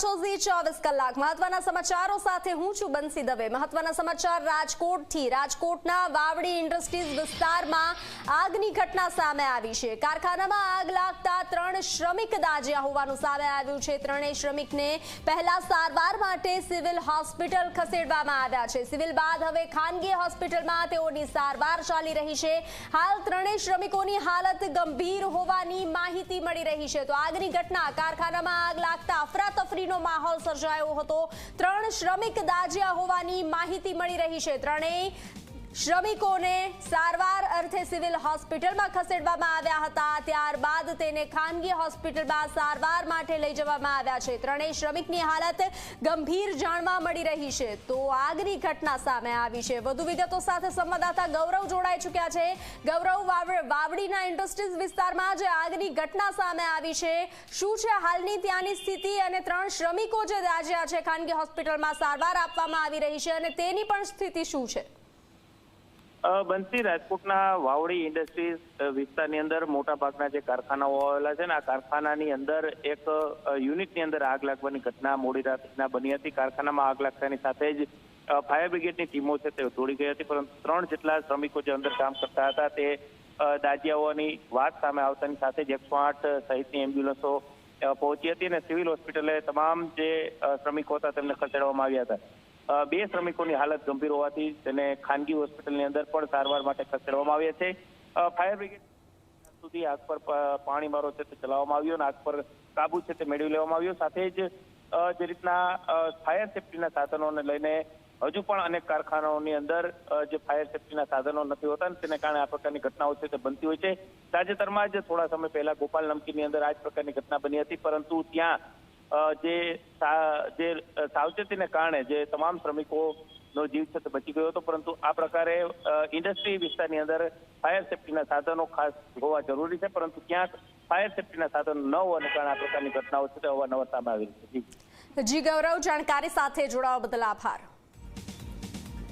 છો ઝી 24 કલાક મહત્વના સમાચારો સાથે હું છું બંસી દવે। મહત્વના સમાચાર રાજકોટથી। રાજકોટના વાવડી ઇન્ડસ્ટ્રીઝ વિસ્તારમાં આગની ઘટના સામે આવી છે। કારખાનામાં આગ લાગતા 3 શ્રમિક દાઝ્યા હોવાનું સામે આવ્યું છે। ત્રણેય શ્રમિકને પહેલા સારવાર માટે સિવિલ હોસ્પિટલ ખસેડવામાં આવ્યા છે। સિવિલ બાદ હવે ખાનગી હોસ્પિટલમાં તેઓની સારવાર ચાલી રહી છે। હાલ ત્રણેય શ્રમિકોની હાલત ગંભીર હોવાની માહિતી મળી રહી છે। તો આગની ઘટના કારખાનામાં આગ લાગતા અફરાતફરીનો માહોલ સર્જાયો હતો। 3 શ્રમિક દાઝ્યા હોવાની માહિતી મળી રહી છે। ત્રણેય શ્રમિકોને સારવાર અર્થે સિવિલ હોસ્પિટલમાં ખસેડવામાં આવ્યા હતા। ત્યારબાદ તેને ખાનગી હોસ્પિટલમાં સારવાર માટે લઈ જવામાં આવ્યા છે। ત્રણેય શ્રમિકની હાલત ગંભીર જાણવા મળી રહી છે। તો આગની ઘટના સામે આવી છે। વધુ વિગતો સાથે સંવાદદાતા ગૌરવ જોડાઈ ચૂક્યા છે। ગૌરવ, વાવડીના ઇન્ડસ્ટ્રીઝ વિસ્તારમાં જે આગની ઘટના સામે આવી છે, શું છે હાલની ત્યાંની સ્થિતિ અને 3 શ્રમિકો જે દાઝ્યા છે ખાનગી હોસ્પિટલમાં સારવાર આપવામાં આવી રહી છે અને તેની પણ સ્થિતિ શું છે? બંસી, રાજકોટના વાવડી ઇન્ડસ્ટ્રીઝ વિસ્તારની અંદર મોટા ભાગના જે કારખાનાઓ આવેલા છે ને, આ કારખાનાની અંદર એક યુનિટની અંદર આગ લાગવાની ઘટના મોડી રાતના બની હતી। કારખાનામાં આગ લાગતાની સાથે જ ફાયર બ્રિગેડની ટીમો છે તે દોડી ગઈ હતી, પરંતુ 3 જેટલા શ્રમિકો જે અંદર કામ કરતા હતા તે દાઝ્યા હોવાની વાત સામે આવતાની સાથે જ 108 સહિતની એમ્બ્યુલન્સો પહોંચી હતી અને સિવિલ હોસ્પિટલે તમામ જે શ્રમિકો હતા તેમને ખસેડવામાં આવ્યા હતા। 2 શ્રમિકોની હાલત ગંભીર હોવાથી તેને ખાનગી હોસ્પિટલની અંદર પણ સારવાર માટે ખસેડવામાં આવ્યા છે। ફાયર બ્રિગેડ સુધી આગ પર પાણીમારો છે તે ચલાવવામાં આવ્યો અને આગ પર કાબુ છે તે મેળવી લેવામાં આવ્યો। સાથે જ જે રીતના ફાયર સેફટીના સાધનોને લઈને હજુ પણ અનેક કારખાનાઓની અંદર જે ફાયર સેફટીના સાધનો નથી હોતા તેને કારણે આ પ્રકારની ઘટનાઓ છે તે બનતી હોય છે। તાજેતરમાં જ થોડા સમય પહેલા ગોપાલ નમકીની અંદર આ જ પ્રકારની ઘટના બની હતી, પરંતુ ત્યાં જે સાવચેતીને કારણે જે તમામ શ્રમિકોનો જીવ છે તે બચી ગયો હતો, પરંતુ આ પ્રકારે ઇન્ડસ્ટ્રી વિસ્તારની અંદર ફાયર સેફટીના સાધનો ખાસ હોવા જરૂરી છે, પરંતુ ક્યાંક ફાયર સેફટીના સાધનો ન હોવાને કારણે આ પ્રકારની ઘટનાઓ છે તે અવારનવાર સામે આવી રહી છે। જી ગૌરવ, જાણકારી સાથે જોડાવા બદલ આભાર।